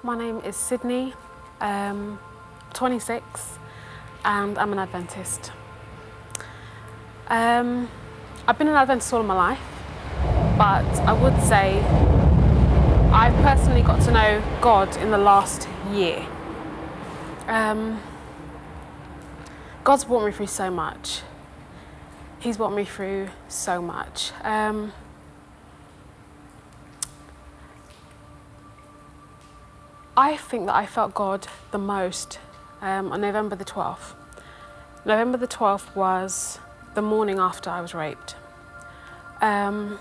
My name is Sydney, 26, and I'm an Adventist. I've been an Adventist all of my life, but I would say I've personally got to know God in the last year. God's brought me through so much. He's brought me through so much. I think that I felt God the most on November the 12th. November the 12th was the morning after I was raped. I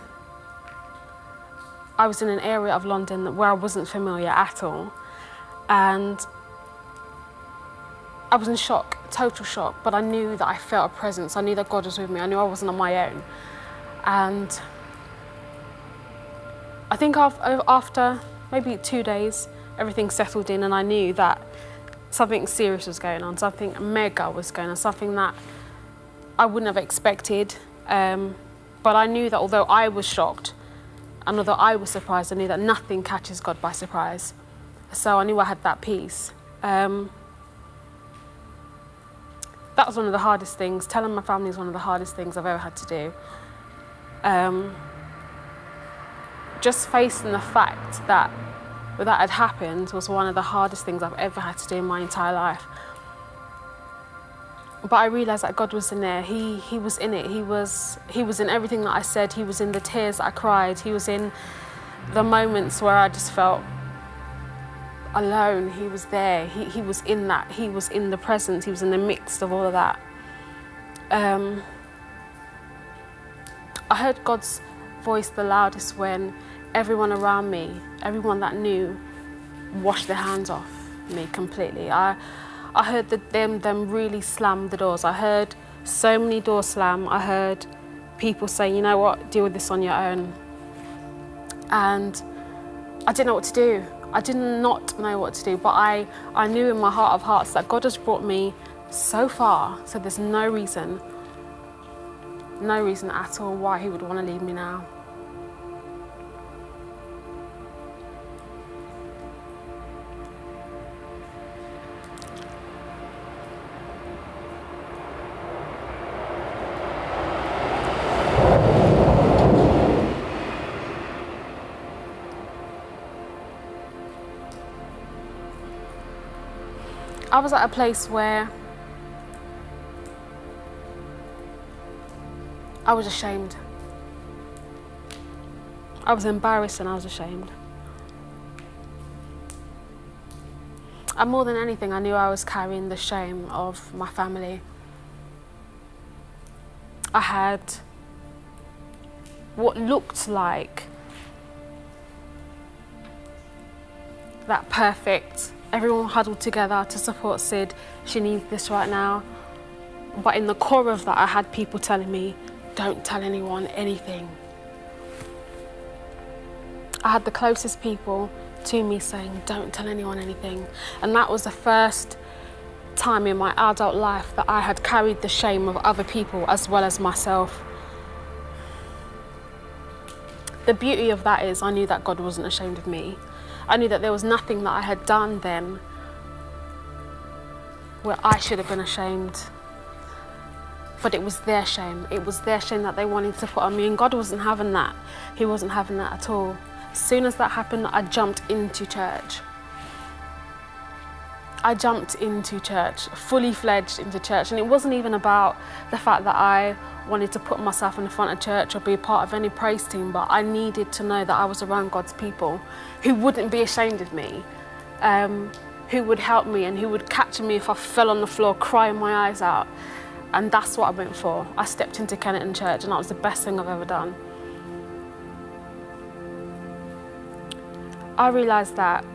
was in an area of London where I wasn't familiar at all, and I was in shock, total shock, but I knew that I felt a presence. I knew that God was with me. I knew I wasn't on my own. And I think after maybe 2 days, everything settled in, and I knew that something serious was going on, something mega was going on, something that I wouldn't have expected. But I knew that although I was shocked and although I was surprised, I knew that nothing catches God by surprise. So I knew I had that peace. That was one of the hardest things. Telling my family is one of the hardest things I've ever had to do. Just facing the fact that had happened was one of the hardest things I've ever had to do in my entire life. But I realised that God was in there. He was in it. He was in everything that I said. He was in the tears that I cried. He was in the moments where I just felt alone. He was there. He was in that. He was in the presence. He was in the midst of all of that. I heard God's voice the loudest when everyone around me, everyone that knew, washed their hands off me completely. I heard them really slam the doors. I heard so many doors slam. I heard people say, you know what, deal with this on your own. And I didn't know what to do. I did not know what to do, but I knew in my heart of hearts that God has brought me so far, so there's no reason at all why he would want to leave me now. I was at a place where I was ashamed. I was embarrassed and I was ashamed. And more than anything, I knew I was carrying the shame of my family. I had what looked like that perfect, everyone huddled together to support Sid. She needs this right now. But in the core of that, I had people telling me, don't tell anyone anything. I had the closest people to me saying, don't tell anyone anything. And that was the first time in my adult life that I had carried the shame of other people as well as myself. The beauty of that is I knew that God wasn't ashamed of me. I knew that there was nothing that I had done then where I should have been ashamed. But it was their shame. It was their shame that they wanted to put on me, and God wasn't having that. He wasn't having that at all. As soon as that happened, I jumped into church. I jumped into church, fully fledged into church. And it wasn't even about the fact that I wanted to put myself in the front of church or be a part of any praise team, but I needed to know that I was around God's people who wouldn't be ashamed of me, who would help me and who would catch me if I fell on the floor crying my eyes out. And that's what I went for. I stepped into Kennington Church, and that was the best thing I've ever done. I realised that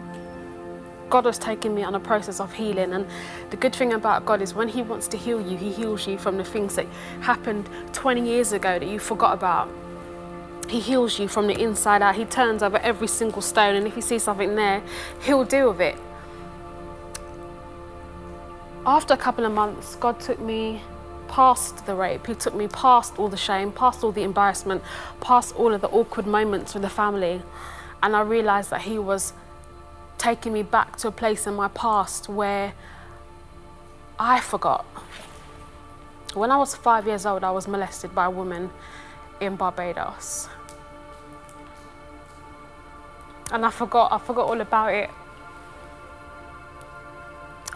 God was taking me on a process of healing, and the good thing about God is when he wants to heal you, he heals you from the things that happened 20 years ago that you forgot about. He heals you from the inside out. He turns over every single stone, and if he sees something there, he'll deal with it. After a couple of months, God took me past the rape. He took me past all the shame, past all the embarrassment, past all of the awkward moments with the family. And I realised that he was taking me back to a place in my past where I forgot. When I was 5 years old, I was molested by a woman in Barbados. And I forgot all about it.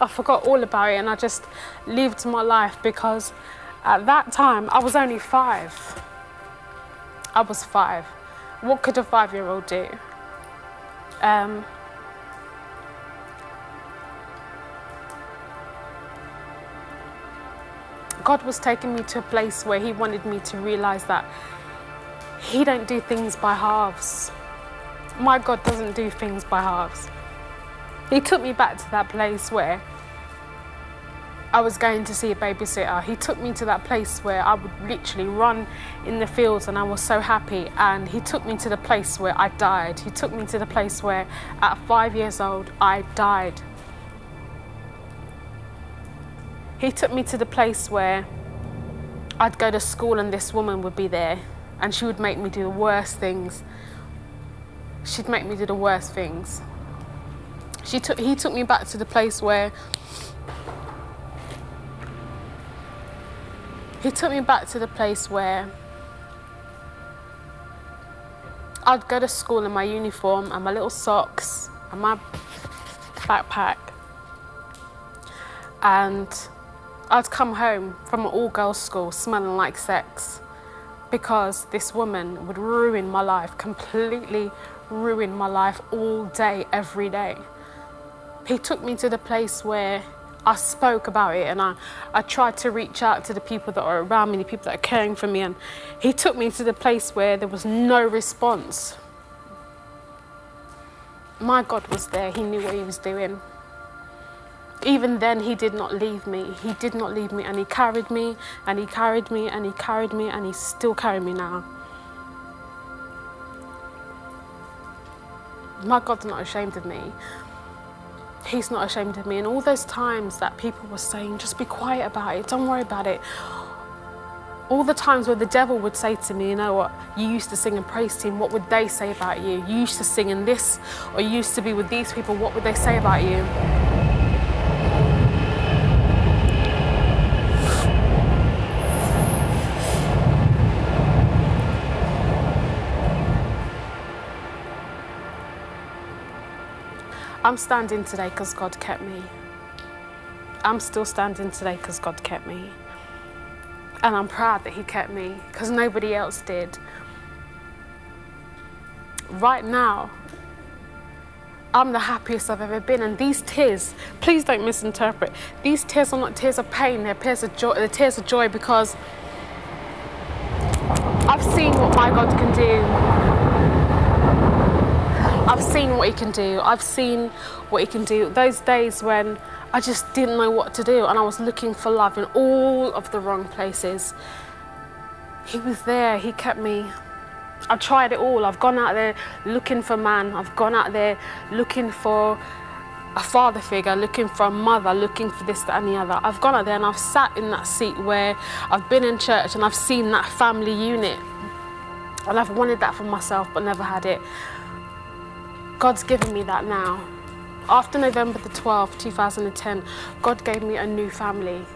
I forgot all about it, and I just lived my life, because at that time I was only 5. I was 5. What could a 5-year-old do? God was taking me to a place where he wanted me to realize that he don't do things by halves. My God doesn't do things by halves. He took me back to that place where I was going to see a babysitter. He took me to that place where I would literally run in the fields and I was so happy. And he took me to the place where I died. He took me to the place where at 5 years old, I died. He took me to the place where I'd go to school and this woman would be there and she would make me do the worst things. She'd make me do the worst things. He took me back to the place where I'd go to school in my uniform and my little socks and my backpack, and I'd come home from an all-girls school smelling like sex, because this woman would ruin my life, completely ruin my life all day, every day. He took me to the place where I spoke about it, and I tried to reach out to the people that are around me, the people that are caring for me, and he took me to the place where there was no response. My God was there. He knew what he was doing. Even then, he did not leave me. He did not leave me, and he carried me, and he carried me, and he carried me, and he's still carrying me now. My God's not ashamed of me. He's not ashamed of me. And all those times that people were saying, just be quiet about it, don't worry about it. All the times where the devil would say to me, you know what, you used to sing in praise team, what would they say about you? You used to sing in this, or you used to be with these people, what would they say about you? I'm standing today because God kept me. I'm still standing today because God kept me. And I'm proud that he kept me, because nobody else did. Right now, I'm the happiest I've ever been. And these tears, please don't misinterpret. These tears are not tears of pain, they're tears of joy, because I've seen what my God can do. I've seen what he can do. I've seen what he can do. Those days when I just didn't know what to do and I was looking for love in all of the wrong places, he was there, he kept me. I tried it all. I've gone out there looking for man. I've gone out there looking for a father figure, looking for a mother, looking for this, that and the other. I've gone out there and I've sat in that seat where I've been in church and I've seen that family unit. And I've wanted that for myself but never had it. God's given me that now. After November the 12th, 2010, God gave me a new family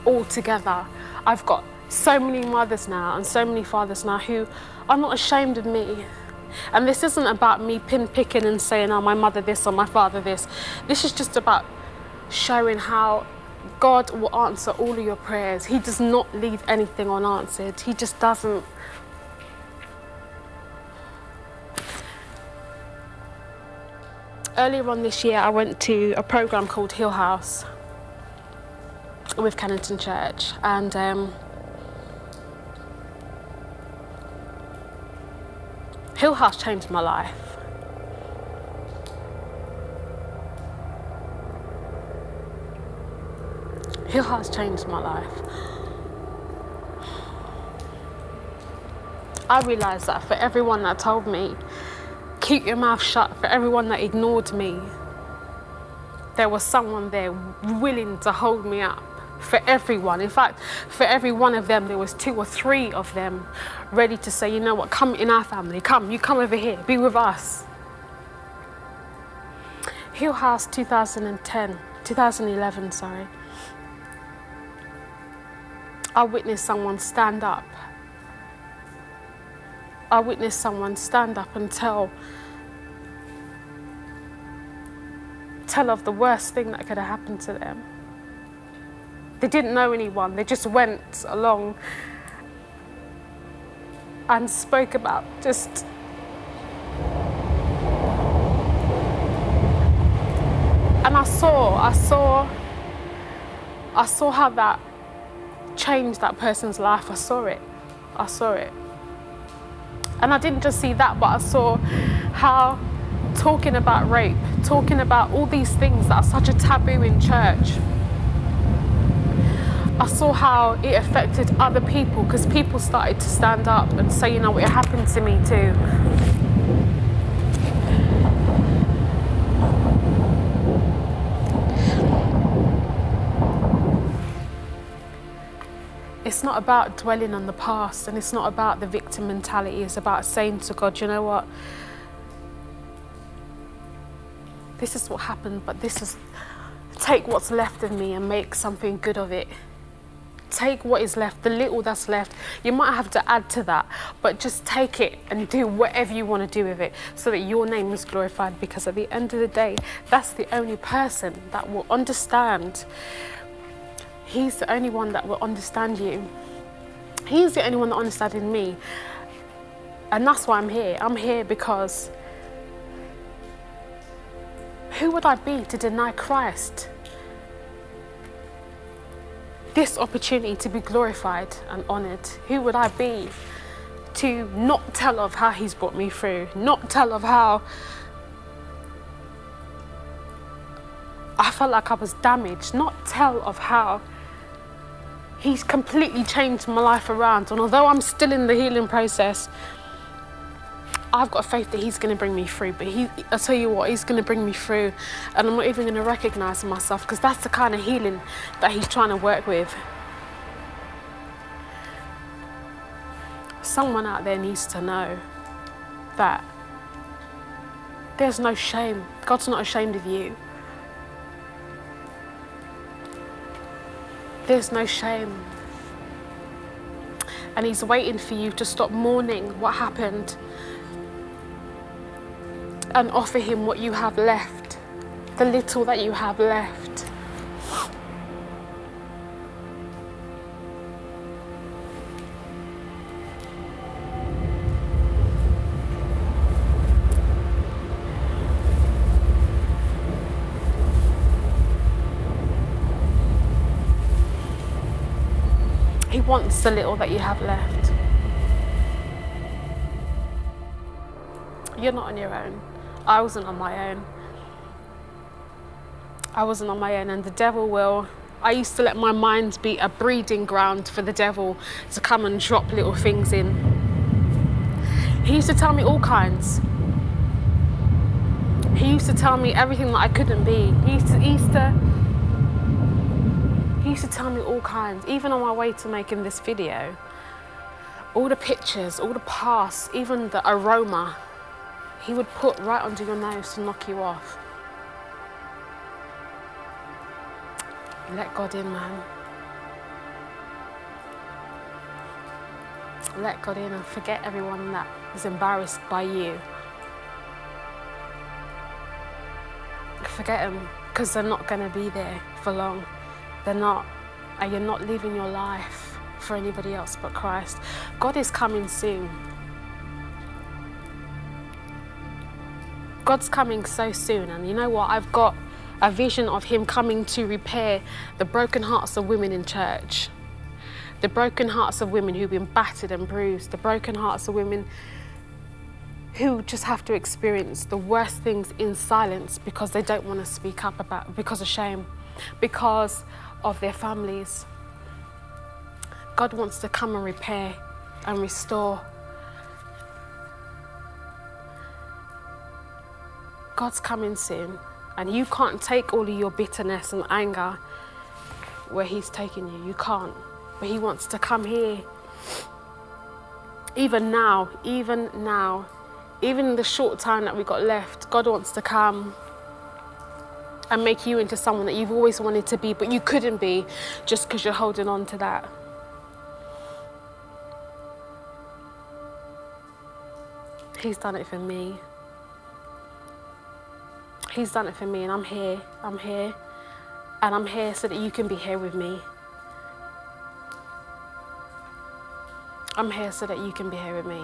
altogether. I've got so many mothers now and so many fathers now who are not ashamed of me. And this isn't about me pin-picking and saying, oh, my mother this or my father this. This is just about showing how God will answer all of your prayers. He does not leave anything unanswered. He just doesn't. Earlier on this year, I went to a program called Hill House with Kennington Church, and Hill House changed my life. Hill House changed my life. I realised that for everyone that told me, keep your mouth shut, for everyone that ignored me, there was someone there willing to hold me up. For everyone. In fact, for every one of them, there was 2 or 3 of them ready to say, you know what, come in our family, come, you come over here, be with us. Hill House 2011, sorry. I witnessed someone stand up. I witnessed someone stand up and tell of the worst thing that could have happened to them. They didn't know anyone, they just went along and spoke about just and I saw how that changed that person's life. I saw it. And I didn't just see that, but I saw how talking about rape, talking about all these things that are such a taboo in church, I saw how it affected other people, because people started to stand up and say, you know what, it happened to me too. It's not about dwelling on the past, and it's not about the victim mentality. It's about saying to God, you know what? This is what happened, but take what's left of me and make something good of it. Take what is left, the little that's left. You might have to add to that, but just take it and do whatever you want to do with it so that your name is glorified, because at the end of the day, that's the only person that will understand. He's the only one that will understand you. He's the only one that understands me. And that's why I'm here. I'm here because who would I be to deny Christ this opportunity to be glorified and honoured? Who would I be to not tell of how he's brought me through, not tell of how I felt like I was damaged, not tell of how he's completely changed my life around. And although I'm still in the healing process, I've got faith that he's going to bring me through. But I tell you what, he's going to bring me through, and I'm not even going to recognise myself, because that's the kind of healing that he's trying to work with. Someone out there needs to know that there's no shame. God's not ashamed of you. There's no shame. And he's waiting for you to stop mourning what happened and offer him what you have left, the little that you have left. He wants the little that you have left. You're not on your own. I wasn't on my own. I wasn't on my own, and the devil will. I used to let my mind be a breeding ground for the devil to come and drop little things in. He used to tell me all kinds. He used to tell me everything that I couldn't be. He used to tell me all kinds, even on my way to making this video. All the pictures, all the past, even the aroma, he would put right under your nose to knock you off. Let God in, man. Let God in and forget everyone that is embarrassed by you. Forget them, because they're not going to be there for long. They're not. And you're not living your life for anybody else but Christ. God is coming soon. God's coming so soon. And you know what? I've got a vision of him coming to repair the broken hearts of women in church. The broken hearts of women who've been battered and bruised. The broken hearts of women who just have to experience the worst things in silence because they don't want to speak up about, because of shame, because of their families. God wants to come and repair and restore. God's coming soon, and you can't take all of your bitterness and anger where he's taking you. You can't. But he wants to come here. Even now, even in the short time that we got left, God wants to come and make you into someone that you've always wanted to be, but you couldn't be just because you're holding on to that. He's done it for me. He's done it for me, and I'm here. I'm here. And I'm here so that you can be here with me. I'm here so that you can be here with me.